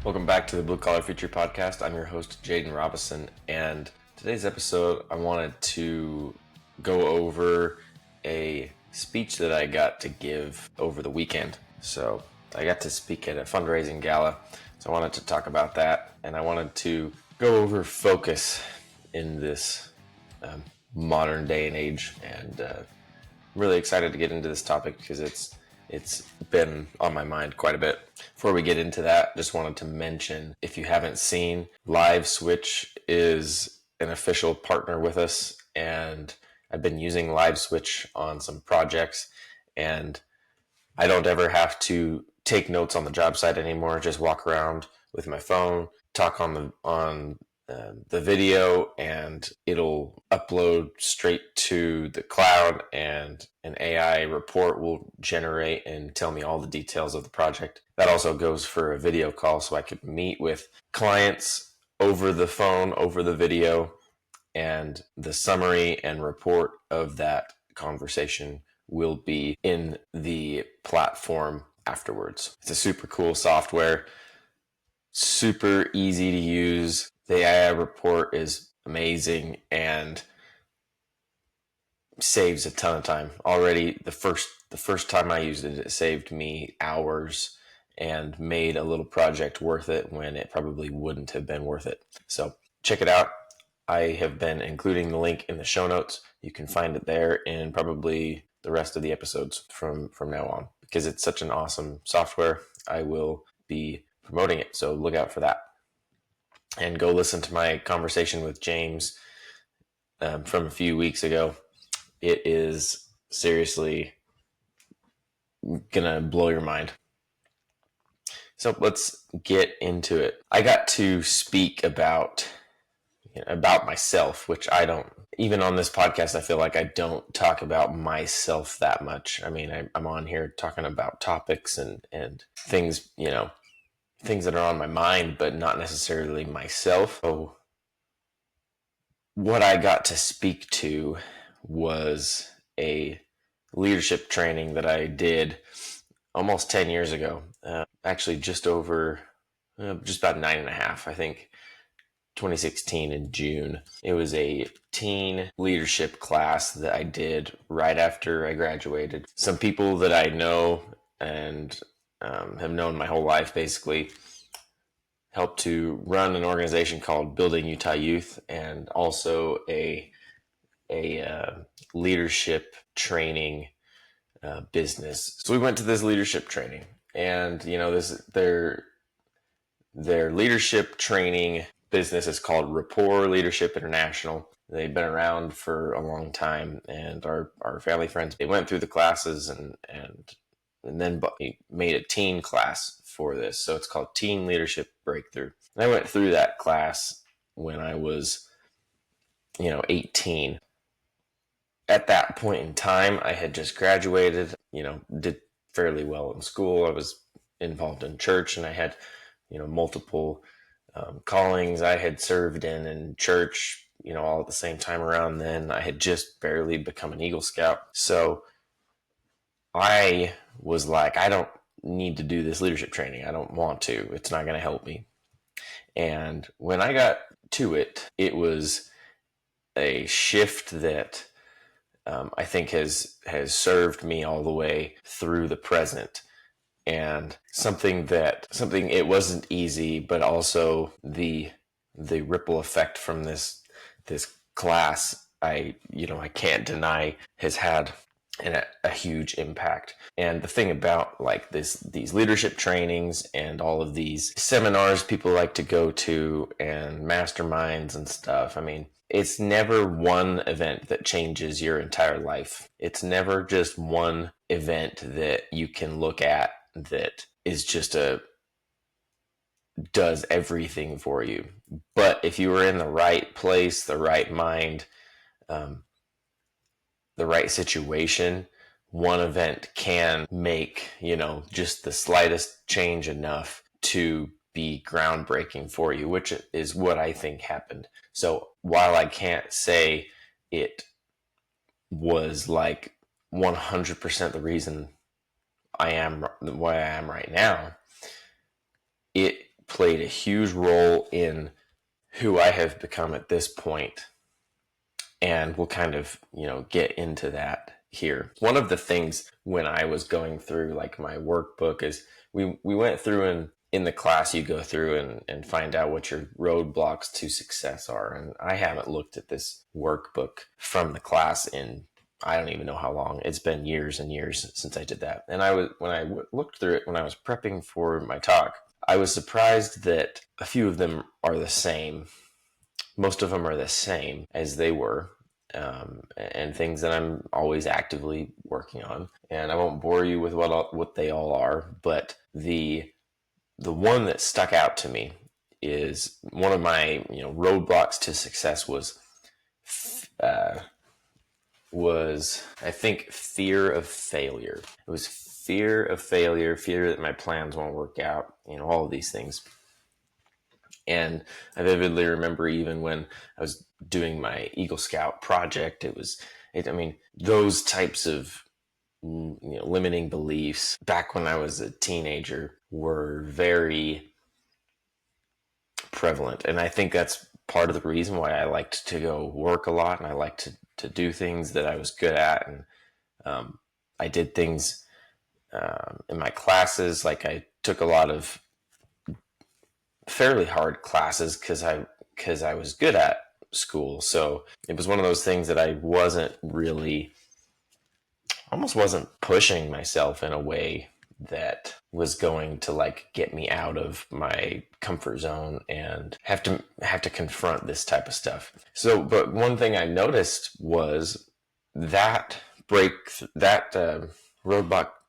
Welcome back to the Blue Collar Future Podcast. I'm your host, Jaden Robison, and today's episode, I wanted to go over a speech that I got to give over the weekend. So I got to speak at a fundraising gala, so I wanted to talk about that, and I wanted to go over focus in this modern day and age, and I'm really excited to get into this topic because it's been on my mind quite a bit. Before we get into that, just wanted to mention, if you haven't seen, Live Switch is an official partner with us, and I've been using Live Switch on some projects, and I don't ever have to take notes on the job site anymore. Just walk around with my phone, talk on the video, and it'll upload straight to the cloud, and an AI report will generate and tell me all the details of the project. That also goes for a video call, so I could meet with clients over the phone, over the video, and the summary and report of that conversation will be in the platform afterwards. It's a super cool software, super easy to use. The AI report is amazing and saves a ton of time. Already the first time I used it, it saved me hours and made a little project worth it when it probably wouldn't have been worth it. So check it out. I have been including the link in the show notes. You can find it there in probably the rest of the episodes from now on. Because it's such an awesome software, I will be promoting it. So look out for that. And go listen to my conversation with James from a few weeks ago. It is seriously gonna blow your mind. So let's get into it. I got to speak about myself, which I don't, even on this podcast, I feel like I don't talk about myself that much. I mean, I'm on here talking about topics and things, things that are on my mind, but not necessarily myself. So what I got to speak to was a leadership training that I did almost 10 years ago. Actually, just about 9.5, I think. 2016 in June. It was a teen leadership class that I did right after I graduated. Some people that I know and have known my whole life basically helped to run an organization called Building Utah Youth, and also a leadership training business. So we went to this leadership training, and their leadership training business is called Rapport Leadership International. They've been around for a long time, and our family friends, they went through the classes and then made a teen class for this. So it's called Teen Leadership Breakthrough. And I went through that class when I was 18. At that point in time, I had just graduated, did fairly well in school. I was involved in church, and I had multiple callings I had served in church, all at the same time around then. I had just barely become an Eagle Scout. So I was like, I don't need to do this leadership training. I don't want to. It's not going to help me. And when I got to it, it was a shift that I think has served me all the way through the present. And something it wasn't easy, but also the ripple effect from this class, I can't deny, has had a huge impact. And the thing about like these leadership trainings and all of these seminars people like to go to and masterminds and stuff, I mean, it's never one event that changes your entire life. It's never just one event that you can look at that is does everything for you. But if you are in the right place, the right mind, the right situation, one event can make, just the slightest change enough to be groundbreaking for you, which is what I think happened. So while I can't say it was like 100% the reason I am why I am right now, it played a huge role in who I have become at this point. And we'll kind of, get into that here. One of the things when I was going through like my workbook is we went through, and in the class you go through and find out what your roadblocks to success are. And I haven't looked at this workbook from the class in, I don't even know how long. It's been years and years since I did that. And when I looked through it when I was prepping for my talk, I was surprised that a few of them are the same. Most of them are the same as they were, and things that I'm always actively working on. And I won't bore you with what they all are, but the one that stuck out to me is one of my roadblocks to success was I think fear of failure. It was fear of failure, fear that my plans won't work out, all of these things. And I vividly remember even when I was doing my Eagle Scout project, those types of limiting beliefs back when I was a teenager were very prevalent. And I think that's part of the reason why I liked to go work a lot, and I liked to do things that I was good at. And I did things in my classes, like I took a lot of fairly hard classes because I was good at school. So it was one of those things that I almost wasn't pushing myself in a way that was going to like get me out of my comfort zone and have to confront this type of stuff. So, but one thing I noticed was that roadblock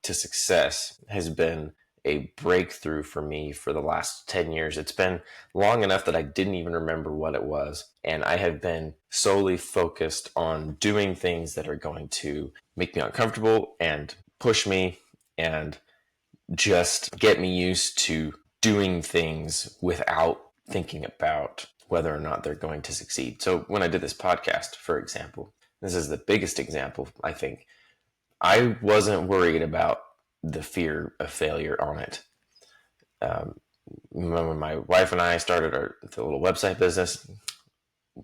to success has been a breakthrough for me for the last 10 years. It's been long enough that I didn't even remember what it was. And I have been solely focused on doing things that are going to make me uncomfortable and push me and just get me used to doing things without thinking about whether or not they're going to succeed. So when I did this podcast, for example, this is the biggest example, I think. I wasn't worried about the fear of failure on it. When my wife and I started the little website business,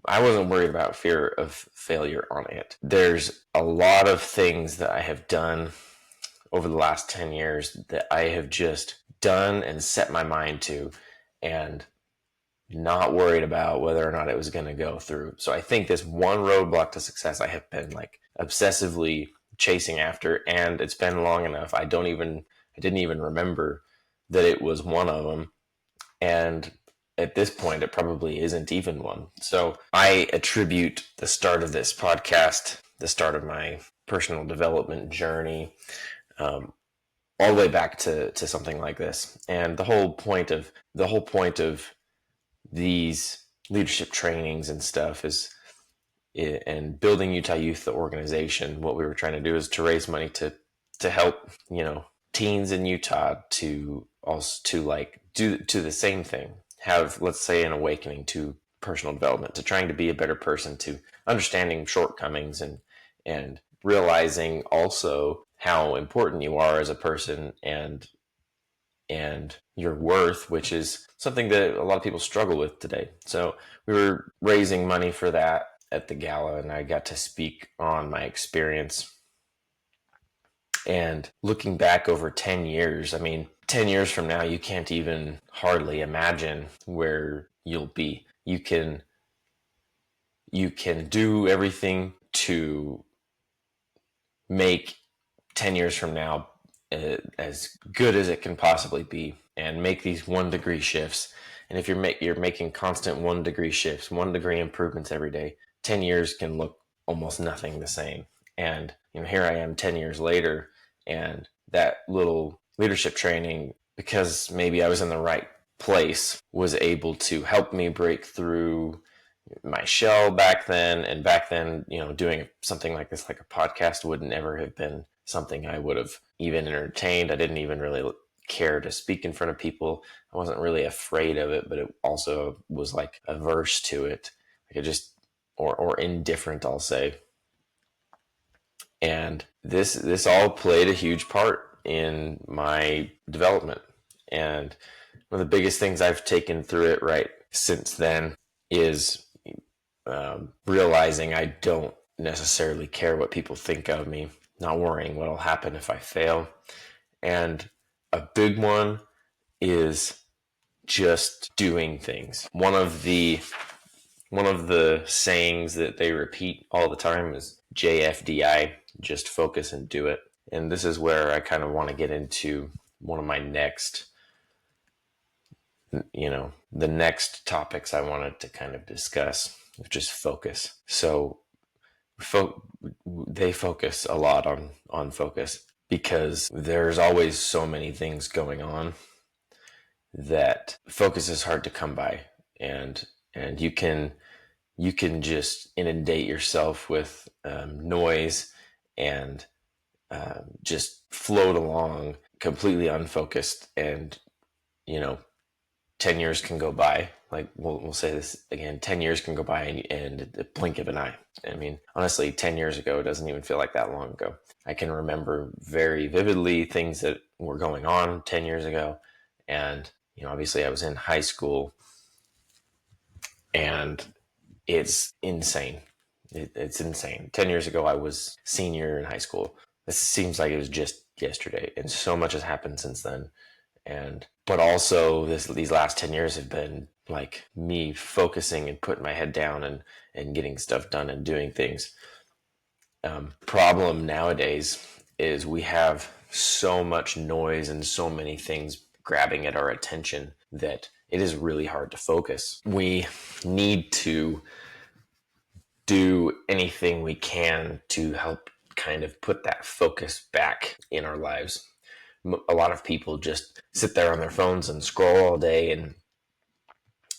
I wasn't worried about fear of failure on it. There's a lot of things that I have done over the last 10 years that I have just done and set my mind to, and not worried about whether or not it was going to go through. So I think this one roadblock to success I have been like obsessively chasing after, and it's been long enough. I didn't even remember that it was one of them. And at this point, it probably isn't even one. So I attribute the start of this podcast, the start of my personal development journey, all the way back to something like this. And the whole point of these leadership trainings and stuff is, and building Utah Youth, the organization, what we were trying to do is to raise money to help, teens in Utah to like do the same thing, have, let's say, an awakening to personal development, to trying to be a better person, to understanding shortcomings and realizing also how important you are as a person and your worth, which is something that a lot of people struggle with today. So we were raising money for that at the gala, and I got to speak on my experience. And looking back over 10 years, 10 years from now, you can't even hardly imagine where you'll be. You can do everything to make 10 years from now as good as it can possibly be, and make these 1 degree shifts. And if you're making constant 1 degree shifts, 1 degree improvements every day, 10 years can look almost nothing the same. And here I am 10 years later, and that little leadership training, because maybe I was in the right place, was able to help me break through my shell back then. And back then, doing something like this, like a podcast, would never have been something I would have even entertained. I didn't even really care to speak in front of people. I wasn't really afraid of it, but it also was like averse to it. Like or indifferent, I'll say. And this all played a huge part in my development. And one of the biggest things I've taken through it right since then is realizing I don't necessarily care what people think of me, not worrying what'll happen if I fail. And a big one is just doing things. One of the sayings that they repeat all the time is JFDI, just focus and do it. And this is where I kind of want to get into one of my next, the next topics I wanted to kind of discuss, which is focus. So they focus a lot on focus because there's always so many things going on that focus is hard to come by, and you can just inundate yourself with noise and just float along completely unfocused, and 10 years can go by. Like we'll say this again, 10 years can go by and the blink of an eye. I mean, honestly, 10 years ago, it doesn't even feel like that long ago. I can remember very vividly things that were going on 10 years ago. And, obviously I was in high school, and it's insane. It's insane. 10 years ago, I was senior in high school. This seems like it was just yesterday. And so much has happened since then. But also these last 10 years have been like me focusing and putting my head down and getting stuff done and doing things. Problem nowadays is we have so much noise and so many things grabbing at our attention that it is really hard to focus. We need to do anything we can to help kind of put that focus back in our lives. A lot of people just sit there on their phones and scroll all day,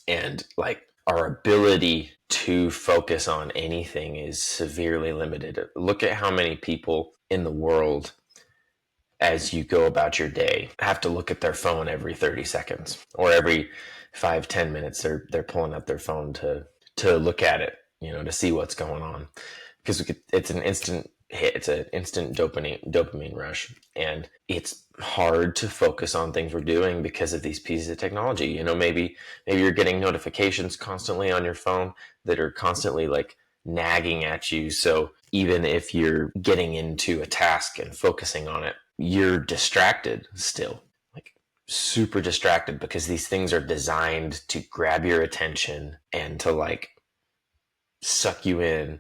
and like our ability to focus on anything is severely limited. Look at how many people in the world, as you go about your day, have to look at their phone every 30 seconds or every 5-10 minutes. They're pulling up their phone to look at it, to see what's going on, because it's an instant hit. It's an instant dopamine rush, and it's hard to focus on things we're doing because of these pieces of technology. Maybe you're getting notifications constantly on your phone that are constantly like nagging at you. So even if you're getting into a task and focusing on it, you're distracted still, like super distracted, because these things are designed to grab your attention and to like suck you in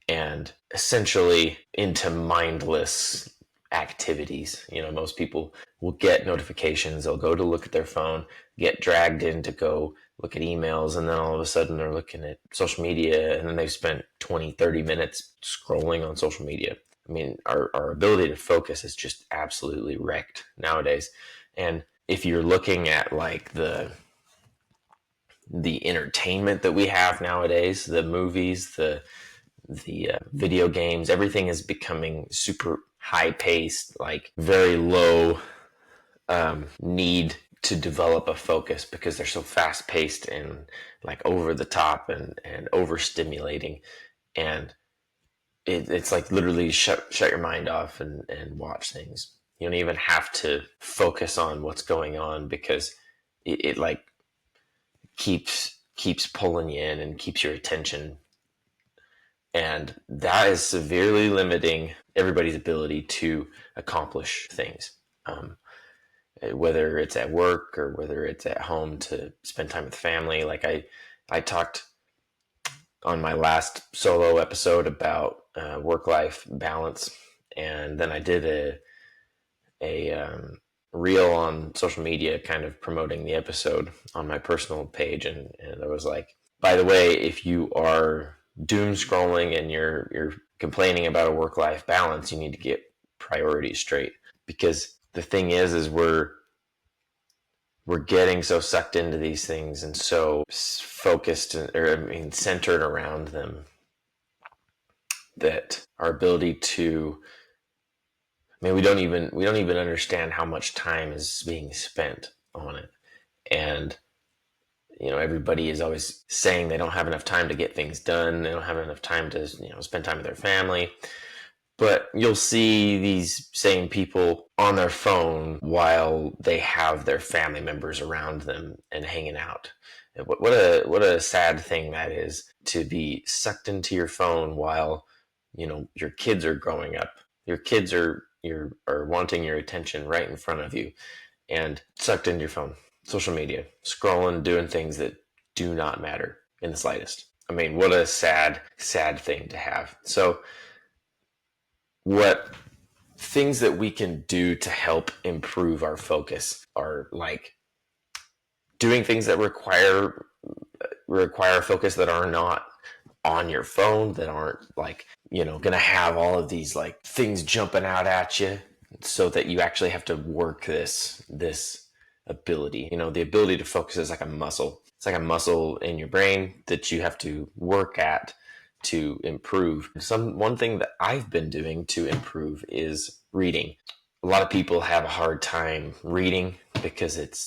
and essentially into mindless activities. Most people will get notifications, they'll go to look at their phone, get dragged in to go look at emails, and then all of a sudden they're looking at social media, and then they've spent 20-30 minutes scrolling on social media. I mean, our ability to focus is just absolutely wrecked nowadays. And if you're looking at like the entertainment that we have nowadays, the movies, the video games, everything is becoming super high paced, like very low need to develop a focus, because they're so fast paced and like over the top and overstimulating. And it's like literally shut your mind off and watch things. You don't even have to focus on what's going on, because it like keeps pulling you in and keeps your attention. And that is severely limiting everybody's ability to accomplish things, whether it's at work or whether it's at home to spend time with family. Like I talked on my last solo episode about work-life balance, and then I did a reel on social media kind of promoting the episode on my personal page, and I was like, by the way, if you are doom scrolling and you're complaining about a work-life balance, you need to get priorities straight. Because the thing is we're getting so sucked into these things and so focused, centered around them, that our ability to, we don't even understand how much time is being spent on it. And everybody is always saying they don't have enough time to get things done. They don't have enough time to, spend time with their family. But you'll see these same people on their phone while they have their family members around them and hanging out. What a sad thing that is, to be sucked into your phone while your kids are growing up. Your kids are wanting your attention right in front of you, and sucked into your phone, social media, scrolling, doing things that do not matter in the slightest. I mean, what a sad thing to have. So what things that we can do to help improve our focus are like doing things that require focus, that are not on your phone, that aren't like, gonna have all of these like things jumping out at you, so that you actually have to work this ability. The ability to focus is like a muscle. It's like a muscle in your brain that you have to work at to improve. One thing that I've been doing to improve is reading. A lot of people have a hard time reading because it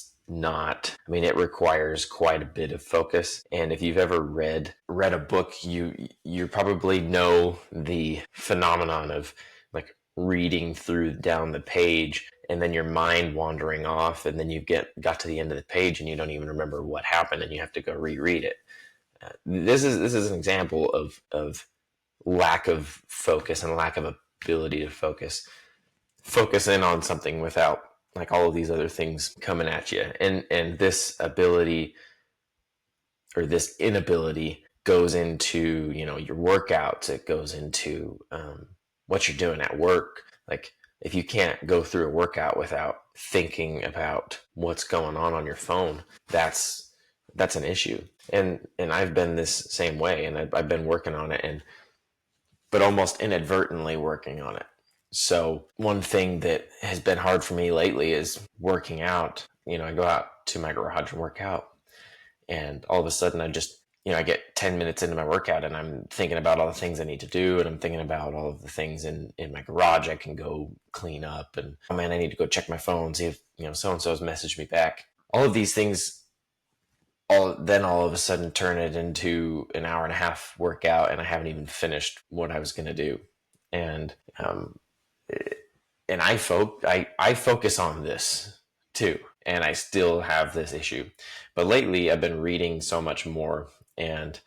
requires quite a bit of focus. And if you've ever read a book, you probably know the phenomenon of like reading down the page and then your mind wandering off, and then you got to the end of the page and you don't even remember what happened and you have to go reread it. This is an example of lack of focus and lack of ability to focus in on something without like all of these other things coming at you. And this ability, or this inability, goes into your workouts. It goes into what you're doing at work. Like, if you can't go through a workout without thinking about what's going on your phone, that's an issue. And I've been this same way, and I've been working on it, but almost inadvertently working on it. So one thing that has been hard for me lately is working out. I go out to my garage and work out, and all of a sudden I get 10 minutes into my workout and I'm thinking about all the things I need to do, and I'm thinking about all of the things in my garage I can go clean up, and oh man, I need to go check my phone, see if so-and-so's messaged me back. All of these things all of a sudden turn it into an hour and a half workout, and I haven't even finished what I was going to do. And I focus on this too, and I still have this issue. But lately I've been reading so much more and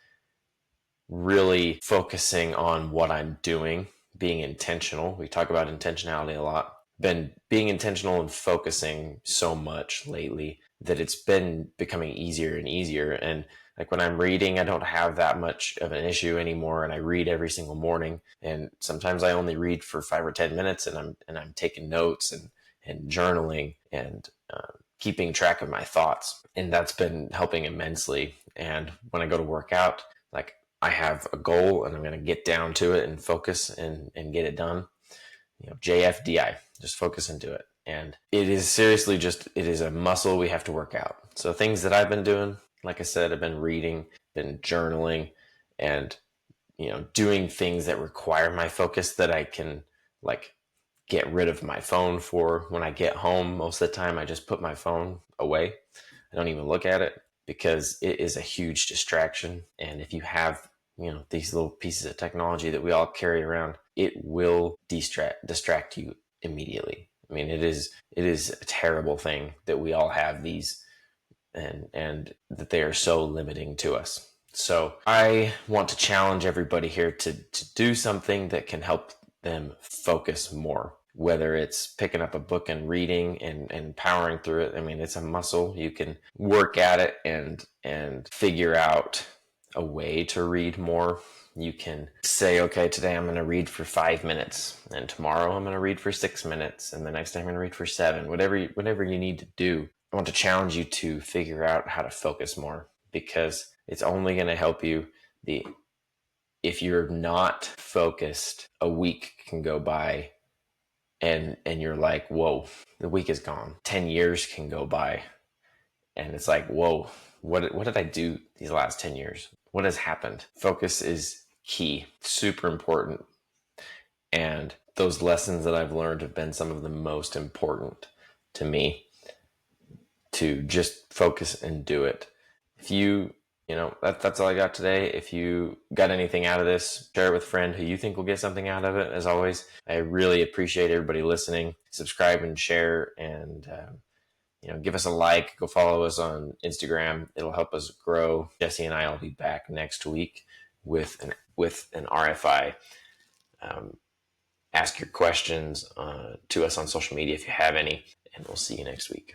really focusing on what I'm doing, being intentional. We talk about intentionality a lot. Been being intentional and focusing so much lately that it's been becoming easier and easier. And like when I'm reading, I don't have that much of an issue anymore, and I read every single morning. And sometimes I only read for 5 or 10 minutes, and I'm taking notes and journaling and keeping track of my thoughts, and that's been helping immensely. And when I go to work out, like, I have a goal and I'm going to get down to it and focus and get it done. JFDI, just focus and do it. And it is seriously it is a muscle we have to work out. So things that I've been doing, like I said, I've been reading, been journaling, and doing things that require my focus, that I can like get rid of my phone for. When I get home, most of the time I just put my phone away. I don't even look at it, because it is a huge distraction. And if you have these little pieces of technology that we all carry around, it will distract you immediately. I mean, it is a terrible thing that we all have these, and that they are so limiting to us. So I want to challenge everybody here to do something that can help them focus more, whether it's picking up a book and reading and powering through it. I mean, it's a muscle. You can work at it and figure out a way to read more. You can say, okay, today I'm going to read for 5 minutes, and tomorrow I'm going to read for 6 minutes, and the next day I'm going to read for 7, whatever you need to do. I want to challenge you to figure out how to focus more, because it's only going to help you. If you're not focused, a week can go by and you're like, whoa, the week is gone. 10 years can go by and it's like, whoa, what did I do these last 10 years? What has happened? Focus is key, super important. And those lessons that I've learned have been some of the most important to me, to just focus and do it. If you that's all I got today. If you got anything out of this, share it with a friend who you think will get something out of it. As always, I really appreciate everybody listening. Subscribe and share, and give us a like. Go follow us on Instagram. It'll help us grow. Jesse and I will be back next week with an RFI. Ask your questions to us on social media if you have any, and we'll see you next week.